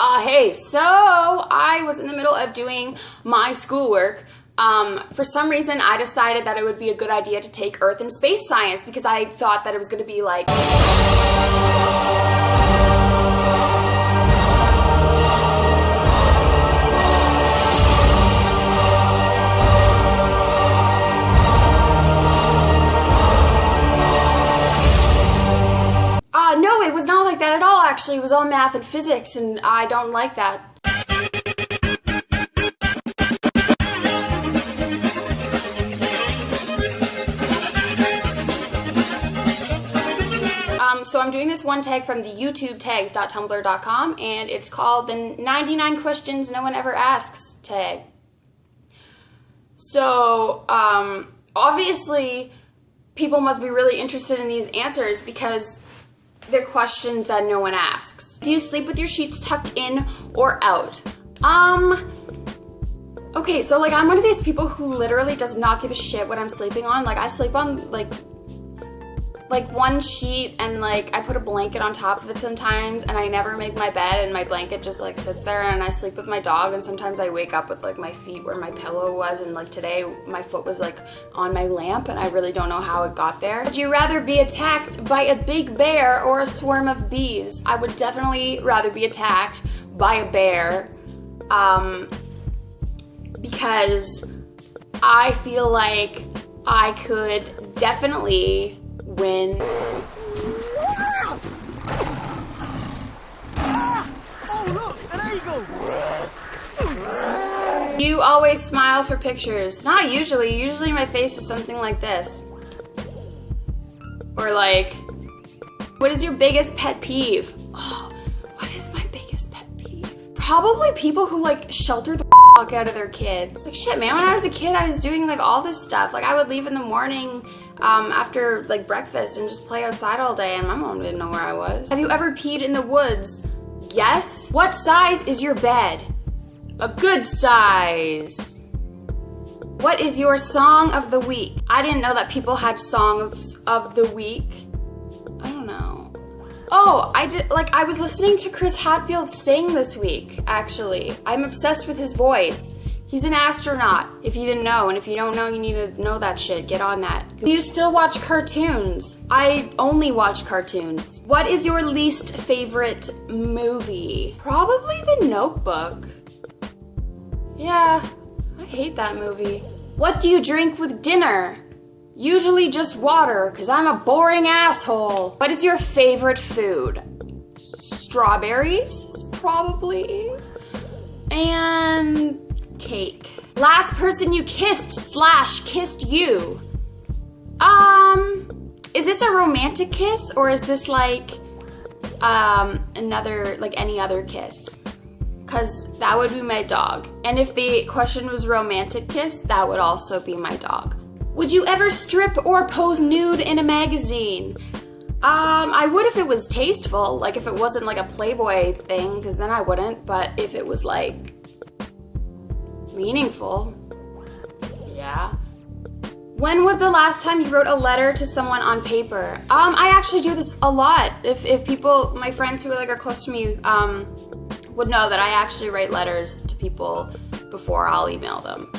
Hey, so I was in the middle of doing my schoolwork. For some reason, I decided that it would be a good idea to take Earth and space science because I thought that it was going to be like... No, it was not like that at all, actually. It was all math and physics, and I don't like that. So I'm doing this one tag from the YouTubetags.tumblr.com, and it's called the 99 Questions No One Ever Asks tag. So, obviously, people must be really interested in these answers because they're questions that no one asks. Do you sleep with your sheets tucked in or out? Okay, so like I'm one of these people who literally does not give a shit what I'm sleeping on. Like I sleep on like one sheet and like I put a blanket on top of it sometimes, and I never make my bed and my blanket just like sits there, and I sleep with my dog, and sometimes I wake up with like my feet where my pillow was, and like today my foot was like on my lamp and I really don't know how it got there. Would you rather be attacked by a big bear or a swarm of bees? I would definitely rather be attacked by a bear because I feel like I could definitely win. Oh look, an eagle! You always smile for pictures. Not usually. Usually my face is something like this. Or like, what is your biggest pet peeve? Oh, what is my biggest pet peeve? Probably people who like shelter the fuck out of their kids. Like shit, man, when I was a kid I was doing like all this stuff. Like I would leave in the morning after like breakfast and just play outside all day, and my mom didn't know where I was. Have you ever peed in the woods? Yes. What size is your bed? A good size. What is your song of the week? I didn't know that people had songs of the week. I don't know. Oh, I was listening to Chris Hadfield sing this week, actually. I'm obsessed with his voice. He's an astronaut, if you didn't know, and if you don't know, you need to know that shit. Get on that. Do you still watch cartoons? I only watch cartoons. What is your least favorite movie? Probably The Notebook. Yeah, I hate that movie. What do you drink with dinner? Usually just water, because I'm a boring asshole. What is your favorite food? Strawberries, probably. And cake. Last person you kissed / kissed you. Is this a romantic kiss, or is this like another, like any other kiss? Cause that would be my dog. And if the question was romantic kiss, that would also be my dog. Would you ever strip or pose nude in a magazine? I would if it was tasteful, like if it wasn't like a Playboy thing, because then I wouldn't, but if it was like meaningful, yeah. When was the last time you wrote a letter to someone on paper? I actually do this a lot. If people, my friends who are close to me, would know that I actually write letters to people before I'll email them.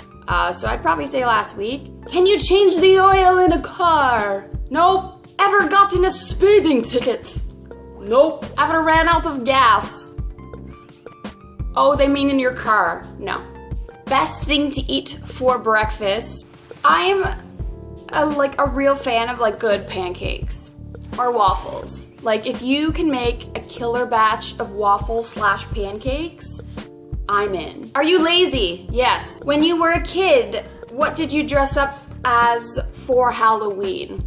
So I'd probably say last week. Can you change the oil in a car? Nope. Ever gotten a speeding ticket? Nope. Ever ran out of gas? Oh, they mean in your car. No. Best thing to eat for breakfast? I'm a real fan of like good pancakes or waffles. Like if you can make a killer batch of waffles / pancakes, I'm in. Are you lazy? Yes. When you were a kid, what did you dress up as for Halloween?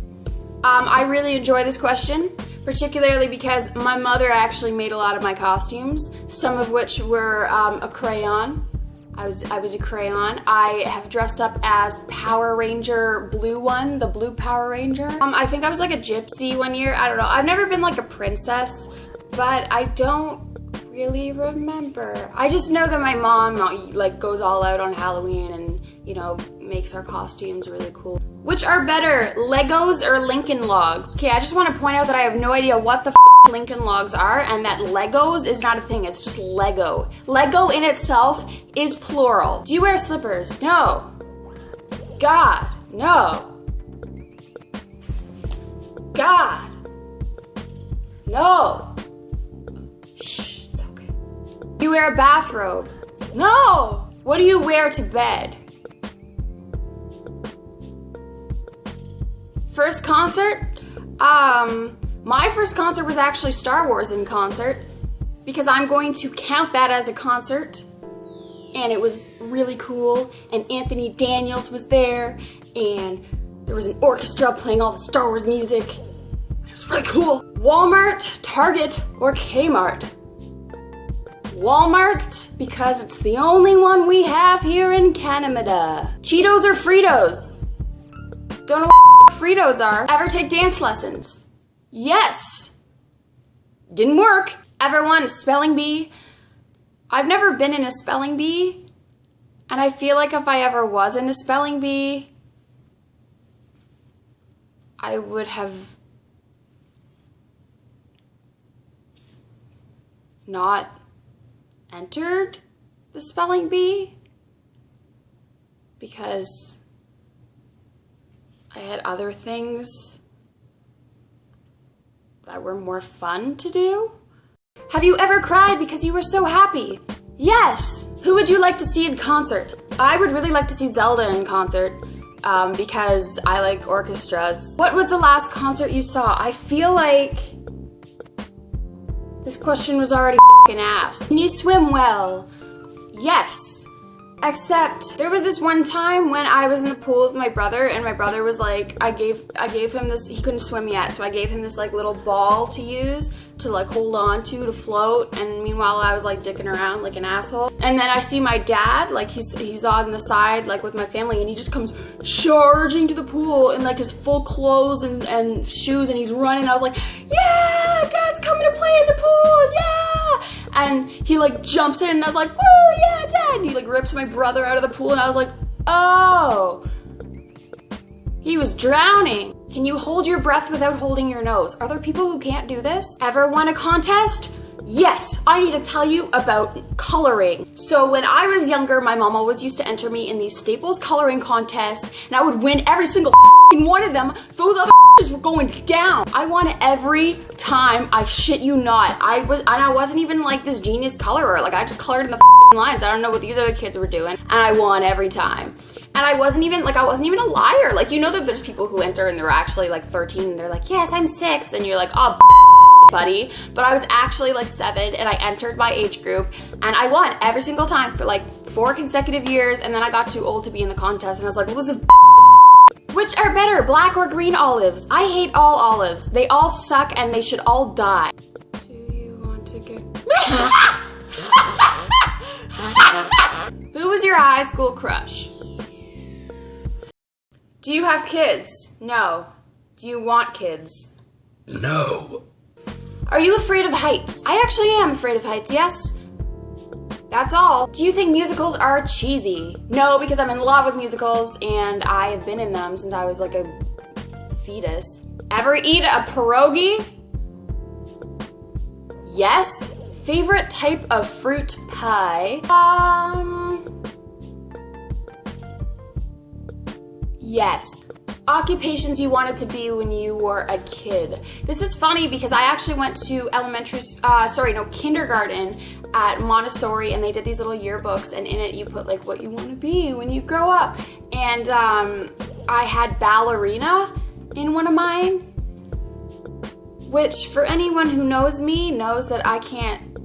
I really enjoy this question, particularly because my mother actually made a lot of my costumes, some of which were a crayon. I was a crayon. I have dressed up as Power Ranger blue one, the blue Power Ranger. I think I was like a gypsy one year. I don't know. I've never been like a princess, but I don't really remember. I just know that my mom like goes all out on Halloween and, you know, makes our costumes really cool. Which are better, Legos or Lincoln Logs? Okay, I just want to point out that I have no idea what the Lincoln Logs are, and that Legos is not a thing, it's just Lego. Lego in itself is plural. Do you wear slippers? No. God, no. God, no. Shh, it's okay. You wear a bathrobe? No. What do you wear to bed? First concert? My first concert was actually Star Wars in concert because I'm going to count that as a concert. And it was really cool, and Anthony Daniels was there, and there was an orchestra playing all the Star Wars music. It was really cool. Walmart, Target, or Kmart? Walmart, because it's the only one we have here in Canada. Cheetos or Fritos? Don't know what Fritos are. Ever take dance lessons? Yes. Didn't work. Ever won a spelling bee? I've never been in a spelling bee, and I feel like if I ever was in a spelling bee, I would have not entered the spelling bee because I had other things that were more fun to do. Have you ever cried because you were so happy? Yes! Who would you like to see in concert? I would really like to see Zelda in concert because I like orchestras. What was the last concert you saw? I feel like this question was already asked. Can you swim well? Yes. Except there was this one time when I was in the pool with my brother, and my brother was like, I gave him this, he couldn't swim yet, so I gave him this like little ball to use to like hold on to float, and meanwhile I was like dicking around like an asshole. And then I see my dad, like he's on the side like with my family, and he just comes charging to the pool in like his full clothes and shoes, and he's running. I was like, yeah, Dad's coming to play in the pool, yeah! And he like jumps in, and I was like, woo, yeah, Dad! And he like rips my brother out of the pool, and I was like, oh, he was drowning. Can you hold your breath without holding your nose? Are there people who can't do this? Ever won a contest? Yes, I need to tell you about coloring. So when I was younger, my mom always used to enter me in these Staples coloring contests, and I would win every single one of them. Those other were going down. I won every time, I shit you not. I wasn't even like this genius colorer. Like I just colored in the lines. I don't know what these other kids were doing, and I won every time. And I wasn't even a liar. Like, you know that there's people who enter and they're actually like 13 and they're like, yes, I'm 6. And you're like, oh, buddy. But I was actually like 7 and I entered my age group and I won every single time for like 4 consecutive years. And then I got too old to be in the contest and I was like, well, this is Which are better, black or green olives? I hate all olives. They all suck and they should all die. Do you want to get... Who was your high school crush? Do you have kids? No. Do you want kids? No. Are you afraid of heights? I actually am afraid of heights, yes. That's all. Do you think musicals are cheesy? No, because I'm in love with musicals and I have been in them since I was like a fetus. Ever eat a pierogi? Yes. Favorite type of fruit pie? Yes. Occupations you wanted to be when you were a kid. This is funny because I actually went to kindergarten at Montessori, and they did these little yearbooks, and in it you put like what you want to be when you grow up. And I had ballerina in one of mine, which for anyone who knows me knows that I can't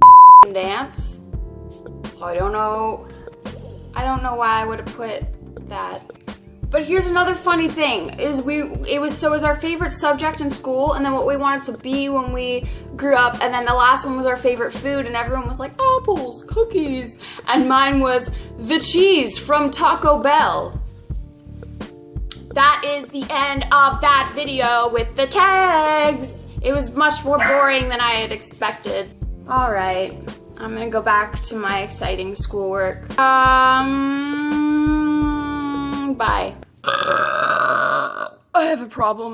dance. So I don't know why I would have put that. But here's another funny thing, it was our favorite subject in school, and then what we wanted to be when we grew up, and then the last one was our favorite food, and everyone was like, apples, cookies, and mine was the cheese from Taco Bell. That is the end of that video with the tags. It was much more boring than I had expected. All right, I'm gonna go back to my exciting schoolwork. Bye. I have a problem.